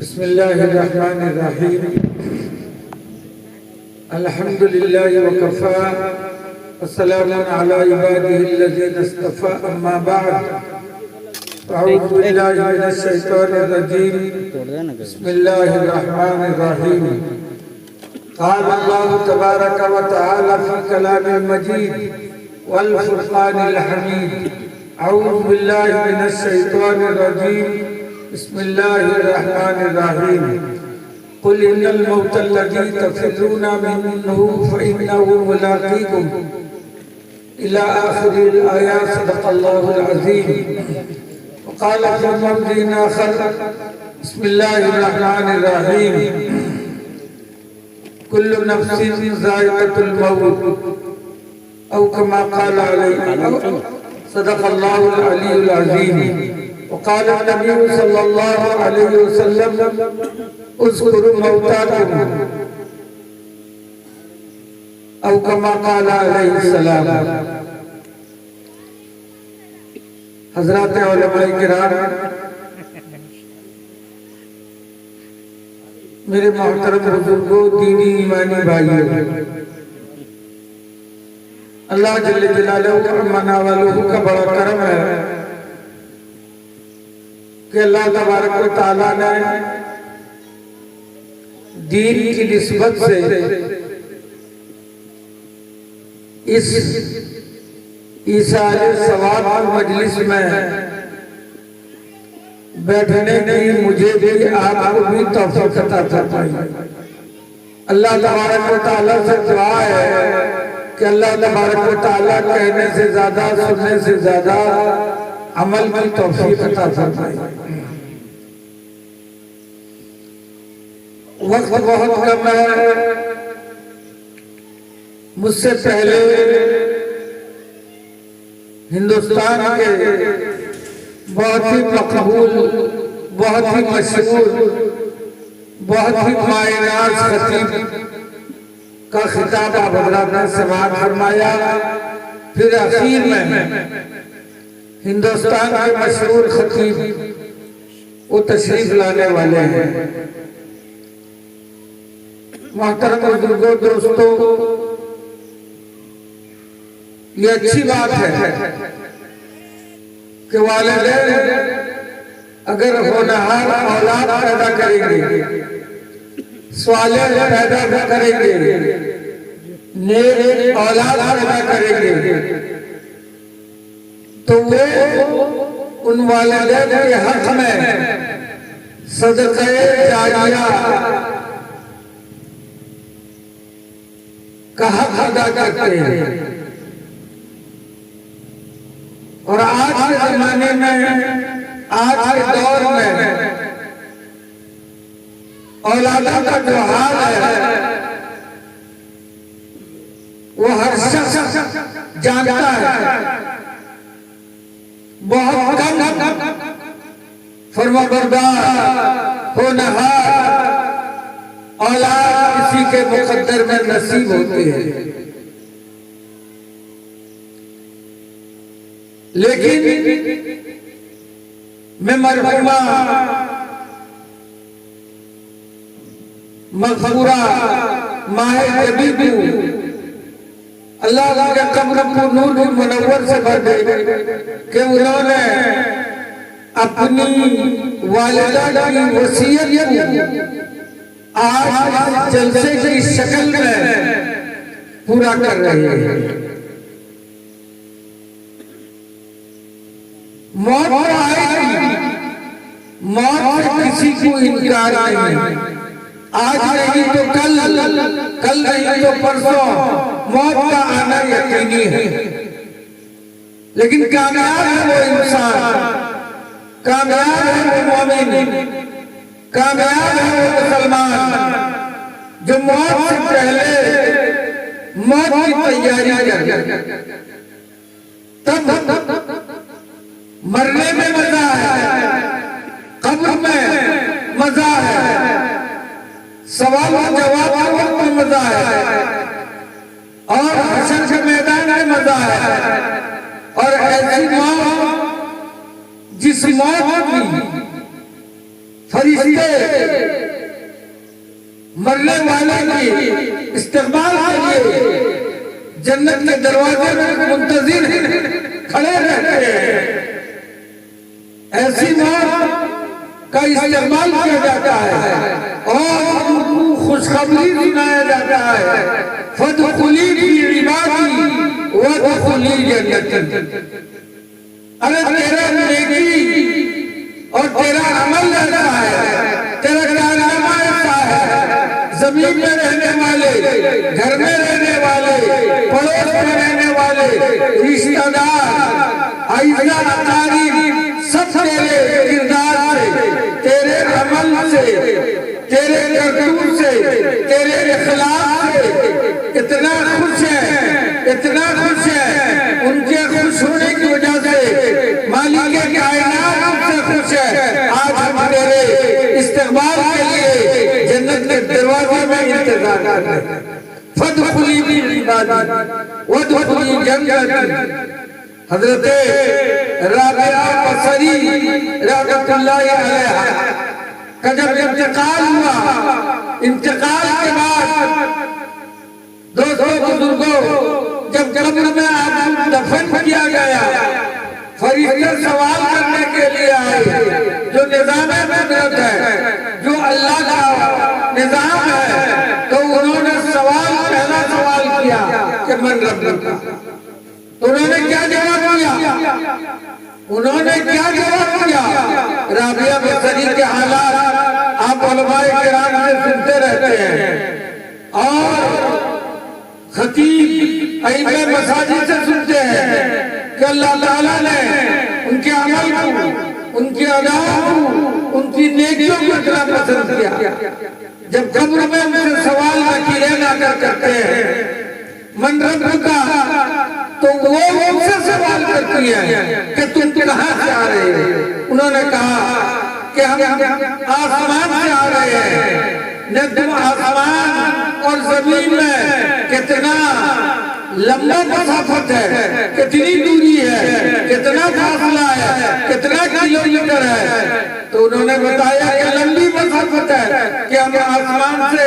بسم الله الرحمن الرحيم. الحمد لله وكفى والسلام على عباده الذين اصطفى. أما بعد أعوذ بالله من الشيطان الرجيم. بسم الله الرحمن الرحيم. قال الله تبارك وتعالى في كلام المجيد والفرقان الحميد. أعوذ بالله من الشيطان الرجيم. بسم الله الرحمن الرحيم. قل إن الموت الذي تفرون منه فإنه ملاقيكم إلى آخر الآيات. صدق الله العظيم. وقال في موضع آخر بسم الله الرحمن الرحيم. كل نفس ذائقة الموت أو كما قال عليه. صدق الله العلي العظيم. وقال النبي صلى الله عليه وسلم اذكروا موتاكم او كما قال علیہ السلام. حضرات علماء کرام، میرے محترم بزرگوں، دینی ایمانی بھائیوں، اللہ جل جلالہ امنا والہ کا بڑا کرم ہے کہ اللہ تبارک و تعالیٰ نے دین کی نسبت سے اس ایصال ثواب مجلس میں بیٹھنے کی مجھے بھی آپ کو بھی توفیق عطا فرمائی. اللہ تبارک و تعالیٰ سے دعا ہے کہ اللہ تبارک و تعالیٰ کہنے سے زیادہ، سننے سے زیادہ عمل کی توفیق عطا فرمائی. وقت بہت کم ہے. مجھ سے پہلے ہندوستان کے بہت ہی مقبول، بہت ہی مشہور، بہت ہی مایناز خطیب کا خطاب آپ حضرات نے سماعت فرمایا. پھر اخیر میں ہندوستان کے مشہور خطیب وہ تشریف لانے والے ہیں. محترم بزرگوں، دوستوں، یہ اچھی بات ہے کہ والدین اگر ہونہار اولاد پیدا کریں گے، صالح پیدا کریں گے، نیک اولاد پیدا کریں گے، تو وہ ان والدین کے حق میں صدقہ جاریہ کا حق ادا کرتے ہیں. اور آج کے زمانے میں، آج کے دور میں اولادوں کا جو حال ہے وہ ہر شخص جانتا ہے. بہت کم فرمانبردار ہونہار اولاد کسی کے مقدر میں نصیب ہوتے ہیں. لیکن میں مرحومہ مغفورہ ماہ جبیب اللہ کے قبر کو نور منور سے بھر دے کہ انہوں نے اپنی والدہ کی وصیت آج جلسے کی شکل میں پورا کر رہے ہیں. موت آئے گی، موت سے کسی کو انکار نہیں. آج نہیں تو کل، کل نہیں تو پرسوں موت کا آنا یقینی ہے. لیکن کامیاب ہے وہ انسان، کامیاب ہے وہ مومن، کامیاب ہے وہ مسلمان جو موت سے پہلے موت کی تیاری کرے. تب مرنے میں مزہ ہے، قبر میں مزہ ہے، سوال و جواب میں مزہ ہے، اور حشر کے میدان میں مزہ ہے. اور ایسی موت جس موت کی فرشتے مرنے والے کی استقبال کے لیے جنت کے دروازے میں منتظر کھڑے رہتے ہیں. ایسی موت کا استقبال کیا جاتا ہے اور ان کو خوشخبری سنایا جاتا ہے. فَادْخُلِي فِي عِبَادِي وَادْخُلِي جَنَّتِي. ارے تیرا نیکی اور تیرا عمل ایسا ہے, تیرا کارنامہ ایسا ہے, زمین میں رہنے والے, گھر میں رہنے والے, پڑوس میں رہنے والے, رشتہ دار, اعزا اقارب سب تیرے کردار سے, تیرے عمل سے, تیرے کرتوت سے, تیرے اخلاق سے اتنا خوش ہے, اتنا خوش ہے. ان کے خوش ہونے کی وجہ سے مالک کائنات ہم سے خوش ہے. آج ہم تیرے استقبال کے لیے جنت کے دروازے میں انتظار کر رہے ہیں. فَادْخُلِي فِي عِبَادِي وَادْخُلِي جَنَّتِي. حضرت رابعہ بصری رحمۃ اللہ علیہ کا جب انتقال ہوا, انتقال کے بعد دوستوں بزرگوں جب قبر میں آپ دفن کیا گیا, فرشتے سوال کرنے کے لیے آئے. جو نظام قدرت ہے, جو اللہ کا نظام ہے, تو انہوں نے پہلا سوال کیا کہ من ربک. تو انہوں نے کیا جواب دیا؟ انہوں نے کیا جواب دیا؟ رابعہ بصری کے حالات آپ علماء کرام سے سنتے رہتے ہیں اور خطیب ائمہ مساجد سے سنتے ہیں کہ اللہ تعالیٰ نے ان کے عمل کو, ان کی اداؤں کو, ان کی نیکیوں کو اتنا پسند کیا. جب قبر میں ان سے سوال وکیلیں نہ کرتے ہیں من ربک کا, تو وہ ان سے سوال کرتی ہے کہ تم کہاں سے آ رہے ہیں. انہوں نے کہا کہ ہم آسمان سے آ رہے ہیں. تم آسمان اور زمین میں کتنا لمبا مسافت ہے, کتنی دوری ہے, کتنا فاصلہ ہے, کتنا کلومیٹر ہے. تو انہوں نے بتایا کہ لمبی مسافت ہے کہ ہم آسمان سے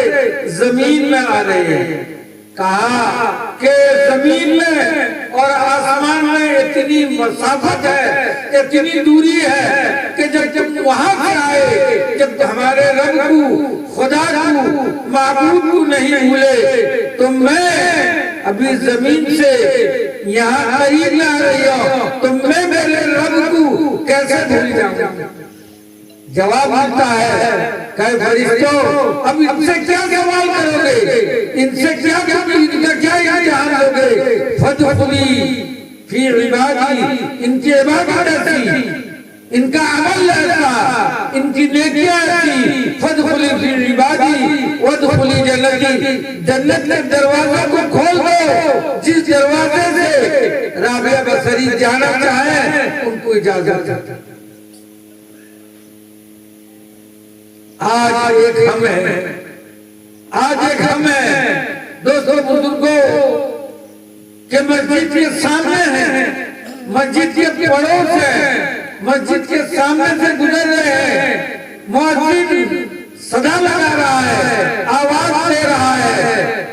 زمین میں آ رہے ہیں. کہا کہ زمین میں اور آسمان میں اتنی مسافت ہے, اتنی دوری ہے کہ جب وہاں سے آئے, جب ہمارے رب کو, خدا کو, معبود کو نہیں بھولے, تو میں ابھی زمین سے یہاں قریب نہ آ رہی ہوں, تو میں میرے رب کو کیسے بھول جاؤں. جواب ملتا ہے کہ فرشتوں اب ان سے کیا سوال کرو گے, ان سے کیا امتحان ہوگے. فَادْخُلِي فِي عِبَادِي. ان کی عبادت ایسی, ان کا عمل ایسا, ان کی نیکیاں ایسی. فَادْخُلِي فِي عِبَادِي وَادْخُلِي جَنَّتِي. جنت کے دروازہ کو کھول دو, جس دروازے سے رابعہ بصری جانا چاہیں ان کو اجازت ہے. آج ایک ہم ہے, آج ایک ہم ہے دوستوں بزرگوں کہ مسجد کے سامنے ہیں, مسجد کے پڑوس ہیں, مسجد کے سامنے سے گزر رہے ہیں, مؤذن صدا لگا رہا ہے, آواز دے رہا ہے,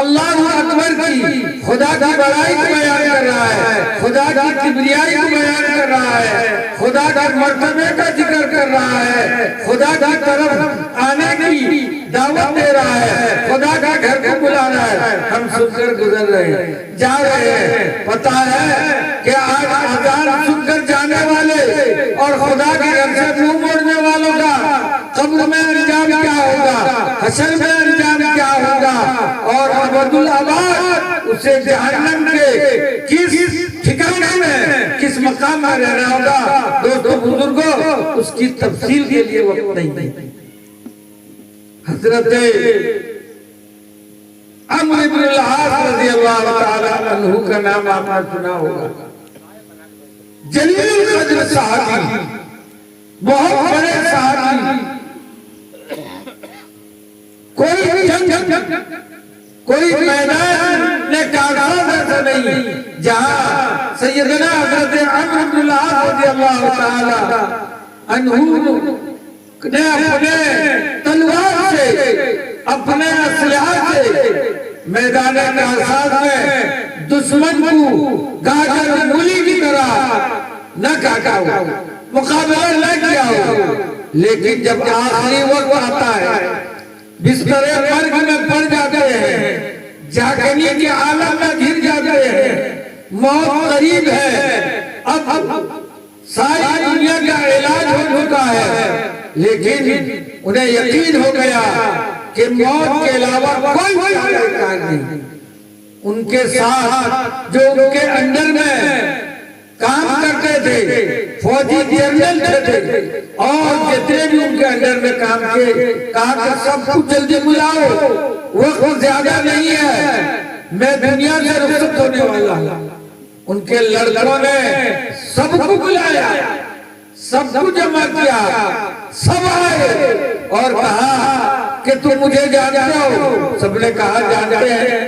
اللہ اکبر کی, خدا کی بڑائی کو بیان کر رہا ہے, خدا کی کبریائی کو بیان کر رہا ہے, خدا کے مرتبے کا ذکر کر رہا ہے, خدا کی طرف آنے کی دعوت دے رہا ہے, خدا کا گھر کو بلا رہا ہے. ہم سن کر گزر رہے ہیں, جا رہے ہیں. پتا ہے کہ آج اذان سن کر جانے والے اور خدا کے گھر سے منہ موڑنے والوں کا قبر میں انجام کیا ہوگا, حشر میں انجام کیا ہوگا, اور ابدالآباد اسے جہنم کے کس ٹھکانے میں, کس مقام میں رہنا ہوگا. دوستوں بزرگوں اس کی تفصیل کے لیے وقت نہیں. حضرت عمرو بن العاص رضی اللہ تعالیٰ عنہ کا نام آپ نے سنا ہوگا. جلیل قدر صحابی, بہت بڑے صحابی. کوئی جنگ, کوئی میدان نے کاغذ ایسا نہیں جہاں سیدنا حضرت عمرو بن العاص رضی اللہ تعالیٰ عنہ نے اپنے تلوار سے، اپنے اسلحہ سے میدان کارساز میں دشمن کو گاجر مولی کی طرح نہ کاٹا ہو، مقابلہ نہ کیا ہو، لیکن جب آخری وقت آتا ہے، بستر مرگ میں پڑ جاتے ہیں، جاگنی کے عالم میں گر جاتے ہیں، موت قریب ہے، اب ساری دنیا کا علاج ہو چکا ہے، لیکن انہیں یقین ہو گیا کہ موت کے علاوہ کوئی کار نہیں۔ ان کے ساتھ جو ان کے اندر میں کام کرتے تھے، فوجی جنرل تھے اور جتنے بھی ان کے اندر میں کام کیے، کہا کہ سب کچھ جلدی بلاؤ، وقت زیادہ نہیں ہے، میں دنیا سے رخصت ہونے والا ہوں۔ ان کے لڑکوں نے سب کو بلایا، سب کو جمع کیا، سب آئے اور کہا کہ تم مجھے جانتے ہو؟ سب نے کہا جانتے ہیں،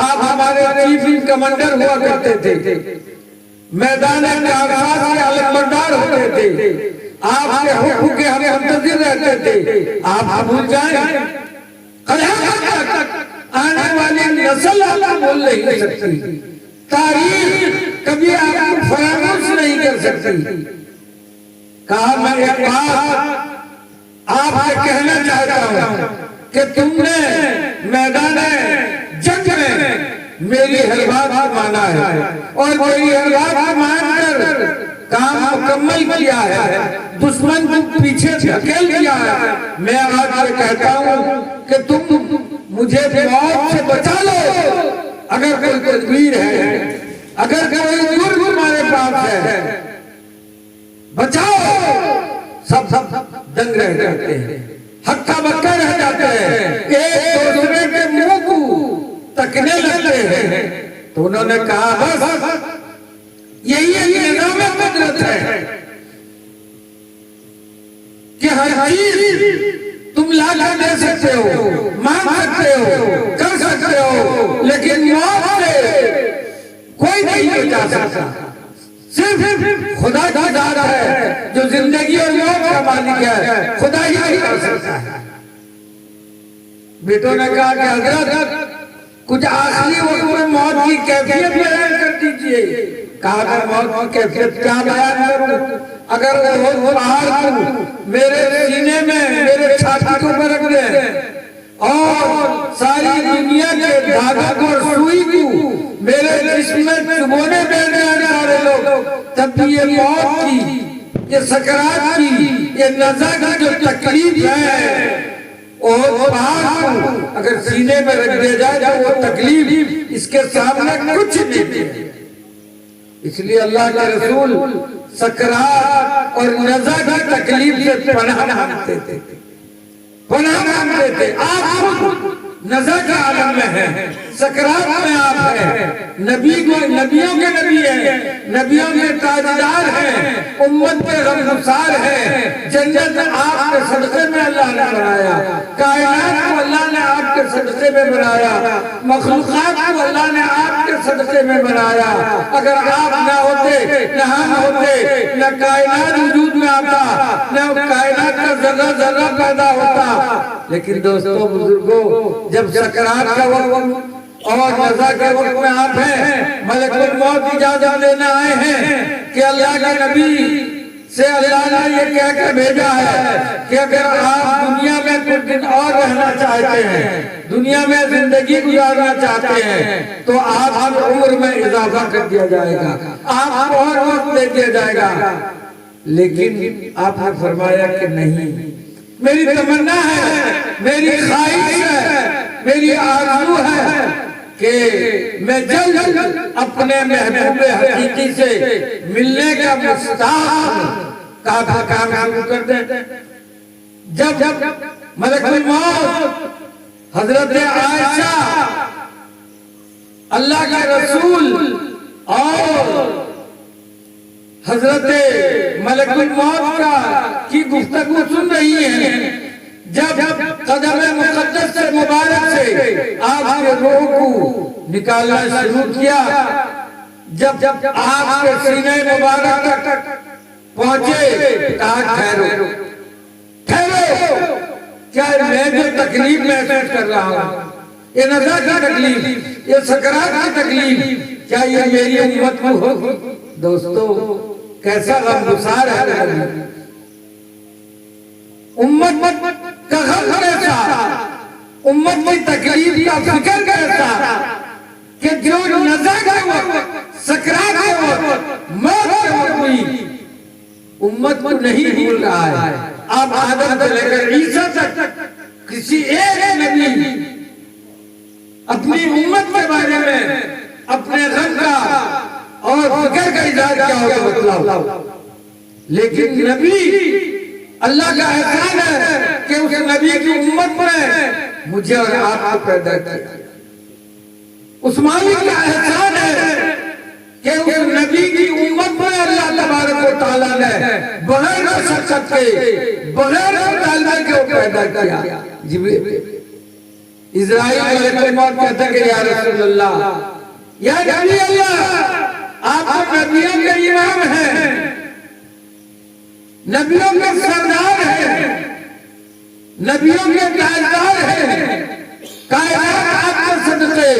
آپ ہمارے چیف کمانڈر ہوا کرتے تھے، میدان کارساز کے علمبردار ہوتے تھے، آپ کے حکم کے ہم منتظر رہتے تھے، آپ بھول جائیں؟ قیامت تک آنے والی نسل آپ بول نہیں سکتی، تاریخ کبھی آپ کو فراموش نہیں کر سکتی۔ کہا میں ایک بات آپ سے کہنا چاہتا ہوں کہ تم نے میدان جنگ میں میری ہر بات مانا ہے اور میری ہر بات مان کر کام مکمل کیا ہے، دشمن کو پیچھے دھکیل دیا ہے۔ میں آج یہ کہتا ہوں کہ تم مجھے موت سے بچا لو، اگر کوئی تدبیر ہے، اگر کوئی جرم ہمارے پاس ہے، بچاؤ۔ سب دنگ رہ جاتے ہیں، ہکا بکا رہ جاتے ہیں، ایک دوسرے کے منہ کو تکنے لگتے ہیں۔ تو انہوں نے کہا بس یہی نظام قدرت ہے کہ ہر چیز تم لا دے سکتے ہو، مان سکتے ہو، کر سکتے ہو، لیکن موت سے کوئی نہیں بچا سکتا۔ صرف خدا کی ذات ہے جو زندگی اور موت کا مالک ہے، خدا ہی کر سکتا ہے۔ بیٹوں نے کہا کہ حضرت کچھ آخری وقت میں موت کی کیفیت بیان کر دیجئے۔ کہا کہ موت کی کیفیت کیا بیان کروں؟ اگر وہ پہاڑ کو میرے سینے میں، میرے چھاتی کو رکھ دیں اور ساری دنیا کے دھاگا کو اور سوئی کو میرے جسم میں چبونے بیٹھے سارے لوگ، تب بھی یہ موت کی، یہ سکرات کی، یہ نزا کی جو تکلیف ہے، اور پہاڑ کو اگر سینے میں رکھ دیا جائے تو وہ تکلیف اس کے سامنے کچھ نہیں ہے۔ اس لیے اللہ کے رسول سکرات اور نزا کی تکلیف سے پناہ مانگتے تھے، پناہ مانگتے تھے۔ آپ خود نزا کا عالم میں ہے، سکرات میں آپ ہیں، نبیوں کے نبی ہیں، نبیوں کے تاجدار ہیں، امت کے غمگسار ہیں۔ جنت آپ کے صدقے میں اللہ نے بنایا، کائنات کو اللہ نے آپ کے صدقے میں بنایا، مخلوقات کو اللہ نے آپ کے صدقے میں بنایا۔ اگر آپ نہ ہوتے، نہ ہم ہوتے، نہ کائنات وجود میں آتا، نہ کائنات کا ذرہ ذرہ پیدا ہوتا۔ لیکن دوستو بزرگوں، جب سکرات کا وقت اور نزا کے وقت میں آپ ہیں، ملک الموت اجازت دینا آئے ہیں کہ اللہ کے نبی سے اللہ نے یہ کہہ کر بھیجا ہے کہ اگر آپ دنیا میں کچھ دن اور رہنا چاہتے ہیں، دنیا میں زندگی گزارنا چاہتے ہیں، تو آپ کی عمر میں اضافہ کر دیا جائے گا، آپ کو اور وقت دے دیا جائے گا۔ لیکن آپ نے فرمایا کہ نہیں، میری تمنا ہے، میری خواہش ہے، میری آرزو ہے کہ میں جلد اپنے محبوب حقیقی سے ملنے کا مستعد کا کام شروع کر دیں۔ جب ملک الموت حضرت عائشہ اللہ کے رسول اور حضرت ملک الموت کی گفتگو سن رہی ہیں، جب قدم مقدس سے مبارک سے آپ کے روح کو نکالنا شروع کیا، جب آپ کے سینے مبارک تک پہنچے، کہا ٹھہرو ٹھہرو، کیا میں جو تکلیف محسوس کر رہا ہوں، یہ نزا کی تکلیف، یہ سکرات کی تکلیف، کیا یہ میری امت کو ہوگی؟ دوستو کیسا غمگسار ہے نبی، امت کا غم کیسا، امت کی تکلیف کا فکر کیسا کہ جو نزا کے وقت، سکرات کے وقت، موت کے وقت ہوئی، امت کو نہیں بھول رہا ہے۔ اب آدم سے لے کر عیسیٰ تک کسی ایک نبی اپنی امت کے بارے میں اپنے غم کا اور فکر کا اظہار کیا ہوگا بتلاؤ، لیکن نبی، اللہ کا احسان ہے کہ اس نبی کی امت میں مجھے اور آپ کو پیدا کیا، اس مالک کا احسان ہے کہ اس نبی کی امت میں اللہ تبارک و تعالیٰ نے بغیر مشقت کے، بغیر مطالبے کے پیدا کیا۔ اسرائیل ملک الموت کہتا ہے کہ یا رسول اللہ، یا نبی اللہ، آپ نبیوں کے امام ہیں، نبیوں کے سردار ہیں، نبیوں کے تاجدار ہیں، کائنات آپ کے صدقے،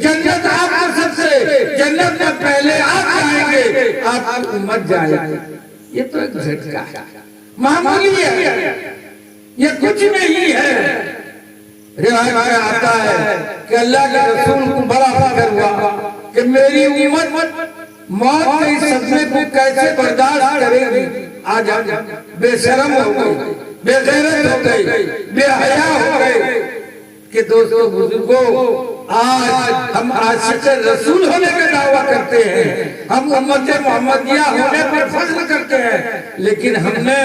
جنت آپ کے صدقے، جنت میں پہلے آپ جائیں گے، آپ کی امت جائے گی۔ یہ تو ایک جھٹکا ہے، معمولی ہے، یہ کچھ نہیں ہے۔ روایت میں آتا ہے کہ اللہ کے رسول کو بڑا فکر ہوا کہ میری امت موت کے اس صدمے کو کیسے برداشت کرے گی۔ آج بے شرم ہو گئی، بے غیرت ہو گئی، بے حیا ہو گئی کہ دوستو بزرگوں، آج ہم عاشق رسول ہونے کا دعویٰ کرتے ہیں، ہم امت محمدیہ ہونے پر فخر کرتے ہیں، لیکن ہم نے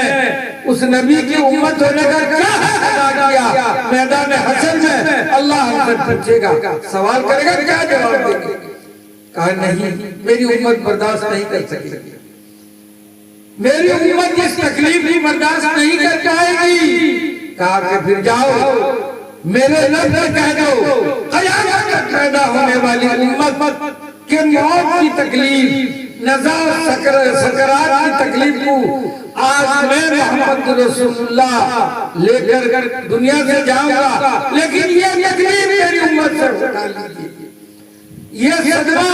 اس نبی کی امت ہونے کا کیا ادا کیا؟ میدان حشر میں اللہ ہم سے پوچھے گا، سوال کرے گا، کیا جواب دیں گے؟ کہا نہیں، میری امت برداشت نہیں کر سکے گی، میری امت اس تکلیف کی برداشت نہیں کر پائے گی۔ کہا کہ پھر جاؤ میرے لفظ کہہ دو، قیامت تک پیدا ہونے والی امت کہ موت کی تکلیف، نزا سکرات کی تکلیف کو آج میں محمد رسول اللہ لے کر دنیا سے جاؤں گا، لیکن یہ تکلیف میری امت سے اٹھا لیجیے، یہ صدمہ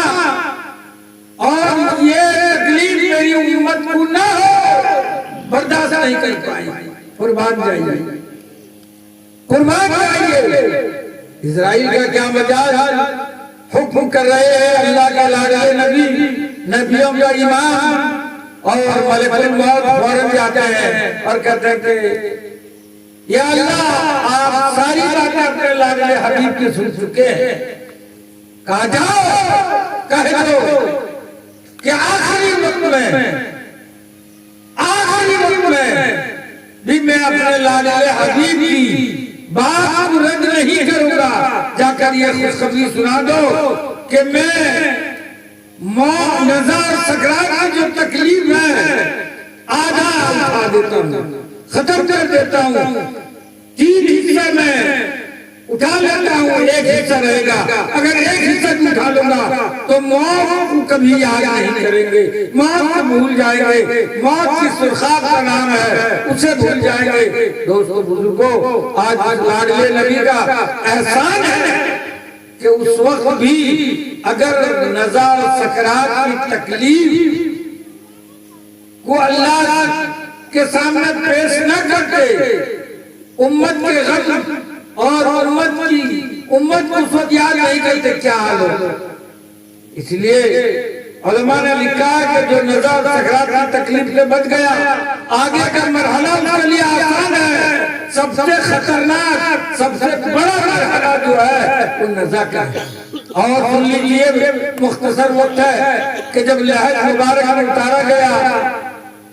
اور یہ تکلیف میری امت کو نہ ہو، برداشت نہیں کر پائی، قربان جائیے، قربان جائیے۔ اسرائیل کا کیا مجاز، حکم کر رہے ہیں اللہ کا لاڈلے نبی، نبیوں کا امام، اور ملک الموت فوراً جاتے ہیں اور کہتے ہیں کہ یا اللہ آپ ساری باتیں اپنے لاڈلے حبیب کی سن چکے ہیں، کہا جاؤ کہہ دو کہ آخری وقت میں بھی میں اپنے لاڈلے حبیب کی بات کو رد نہیں کروں گا، جا کر یہ خوشخبری سنا دو کہ میں موت، نزا اور سکرات کی جو تکلیف ہے آدھا اٹھا دیتا ہوں، ختم کر دیتا ہوں، 3 حصے میں اٹھا لیتا ہوں، 1 حصہ رہے گا، اگر 1 حصہ بھی اٹھا لوں گا تو موت کو کبھی یاد نہیں کریں گے، موت کو بھول جائیں گے، موت کی سرخاب کا نام ہے اسے بھول جائیں گے۔ دوستو بزرگوں، آج لاڈلے نبی کا احسان ہے کہ اس وقت بھی اگر نزا و سکرات کی تکلیف کو اللہ کے سامنے پیش نہ کرتے، امت کے غم اور امت کو اس وقت یاد نہیں کرتے، کیا حال ہو۔ اس لیے علماء نے لکھا ہے کہ جو نزا و سکرات کی تکلیف سے بچ گیا، آگے کا مرحلہ اس کے لیے آسان ہے۔ سب سے خطرناک، سب سے بڑا مرحلہ جو ہے وہ نزا کا ہے۔ اور سن لیجئے، مختصر وقت ہے کہ جب لحد مبارک میں اتارا گیا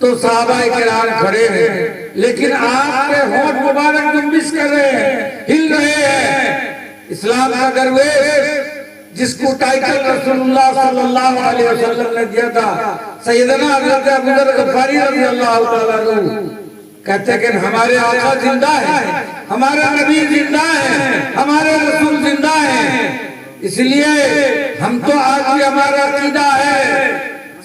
تو صحابہ کرام کھڑے ہیں، لیکن آپ کے ہونٹ مبارک جنبش کر رہے ہیں، ہل رہے ہیں۔ اسلام کا درویش جس کو ٹائٹل رسول اللہ صلی اللہ علیہ وسلم نے دیا تھا، سیدنا حضرت ابو ذر غفاری رضی اللہ تعالیٰ عنہ، کہتے ہیں کہ ہمارے آقا زندہ ہیں، ہمارا نبی زندہ ہے، ہمارے رسول زندہ ہیں، اس لیے ہم تو آج بھی ہمارا عقیدہ ہے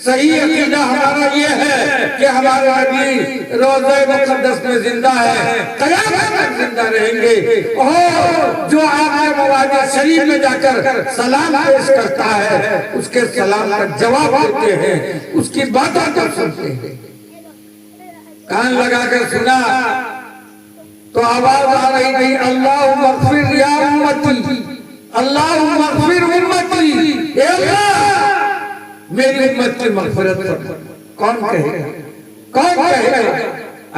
صحیح عقیدہ ہمارا یہ ہے کہ ہمارے نبی روضہ مقدس میں زندہ ہے، قیامت تک زندہ رہیں گے، اور جو آپ کے مواجہ شریف میں جا کر سلام پیش کرتا ہے اس کے سلام کا جواب دیتے ہیں، اس کی باتوں کو سنتے ہیں۔ کان لگا کر سنا تو آواز آ رہی تھی، اللہم اغفر یا امتی، اللہم اغفر امتی، اے اللہ میری امت کی مغفرت کر۔ کون کہے گا؟ کون کہے گا؟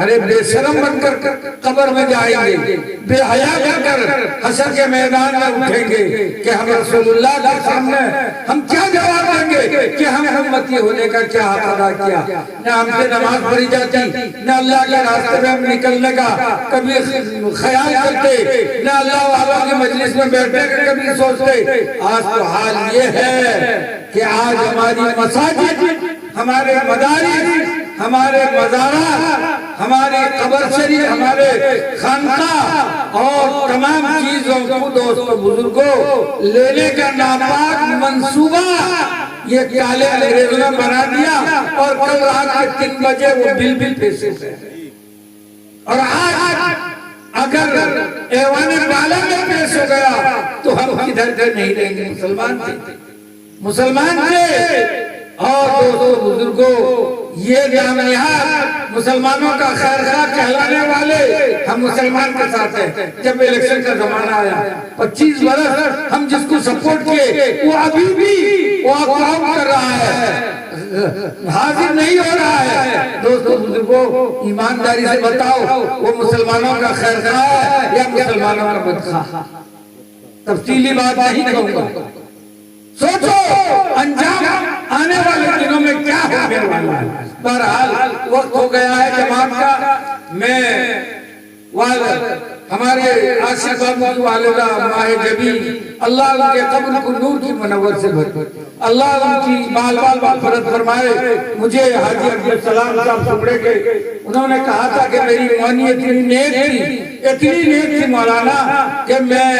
ارے بے شرم بن کر قبر میں جائیں گے، بے حیا بن کر حشر کے میدان میں اٹھیں گے کہ ہم رسول اللہ کے سامنے ہم کیا جواب دیں گے کہ ہم امتی ہونے کا کیا حق ادا کیا؟ نہ ہم سے نماز پڑھی جاتی، نہ اللہ کے راستے میں ہم نکلنے کا کبھی خیال کرتے، نہ اللہ والوں کی مجلس میں بیٹھنے کا کبھی سوچتے۔ آج تو حال یہ ہے کہ آج ہماری مساجد، ہمارے مدارس، ہمارے مزارات، ہماری قبر شریف، ہمارے خانقاہ اور تمام چیزوں کو دوستوں بزرگوں لینے کا ناپاک منصوبہ یہ کالے انگریزوں نے بنا دیا، اور کل رات کے 3 بجے وہ بل پیسے سے، اور آج اگر ایوان بالا میں پیش ہو گیا تو ہم کدھر سے نہیں رہیں گے؟ مسلمان تھے۔ اور دوستوں بزرگوں، یہ جامعات مسلمانوں کا خیر خواہ کہلانے والے ہم مسلمان کے ساتھ ہیں۔ جب الیکشن کا زمانہ آیا 25 برس ہم جس کو سپورٹ کیے وہ ابھی بھی وہ اقوام کر رہا ہے، حاضر نہیں ہو رہا ہے۔ دوستوں بزرگوں، ایمانداری سے بتاؤ وہ مسلمانوں کا خیر خواہ ہے یا مسلمانوں کا بدخواہ؟ تفصیلی بات نہیں کہوں گا، سوچو انجام آنے والے دنوں میں کیا ہونے والا ہے۔ بہرحال وقت ہو گیا ہے جماعت کا۔ میں والد ہمارے آصف بابو کی والدہ ماہ جبی، اللہ ان کے قبر کو نور کی منور سے بھر، اللہ ان کی بال بال مغفرت فرمائے۔ مجھے حاجی عبدالسلام صاحب سبڑے کے انہوں نے کہا تھا کہ میری موانی اتنی نیک تھی مولانا کہ میں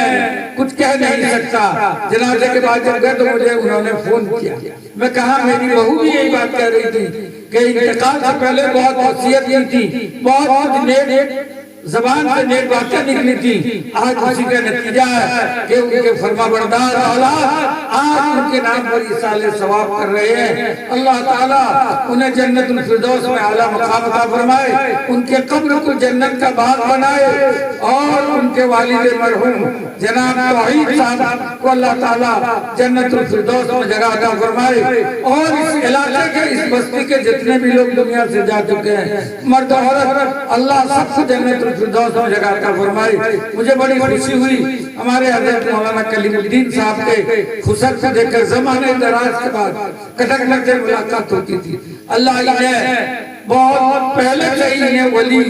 کچھ کہہ نہیں سکتا۔ جنازے کے بعد جب گئے تو مجھے انہوں نے فون کیا، میں کہا میری بہو بھی یہی بات کہہ رہی تھی کہ انتقال سے پہلے بہت وصیت کی تھی، بہت نیک زبان سے نیک باتیں نکلی تھی۔ آج اسی کا نتیجہ ہے کہ ان کے فرما بردار اولاد آج ان کے نام پر ایصال ثواب کر رہے ہیں۔ اللہ تعالیٰ انہیں جنت الفردوس میں اعلیٰ مقام عطا فرمائے، ان کے قبر کو جنت کا باغ بنائے، اور ان کے والد مرحوم جناب توحید صاحب کو اللہ تعالیٰ جنت الفردوس میں جگہ عطا فرمائے، اور اس علاقے کے اس بستی کے جتنے بھی لوگ دنیا سے جا چکے ہیں مرد و عورت، اللہ سب کو جنت الفردوس میں جگہ عطا فرمائے۔ مجھے بڑی خوشی ہوئی ہمارے حضرت مولانا کلیم الدین صاحب کے خسر کو دیکھ کر، زمانے دراز کے بعد کٹک سے ملاقات ہوتی تھی۔ اللہ انہیں بہت پہلے سے ہی انہیں ولی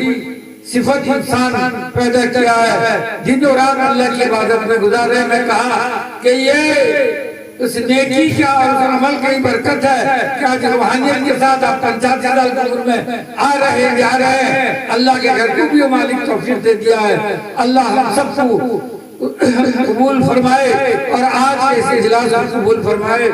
صفت انسان پیدا کیا ہے، دن و رات اللہ کی عبادت میں گزارے۔ میں کہا کہ یہ اس نیکی کا اور اس عمل کی برکت ہے کہ آج روحانیت کے ساتھ آپ 50 سال کی عمر میں آ رہے ہیں، جا رہے ہیں۔ اللہ کے گھر کو بھی مالک توفیق دے دیا ہے۔ اللہ ہم سب کو قبول فرمائے اور آج کے اس اجلاس کو قبول فرمائے۔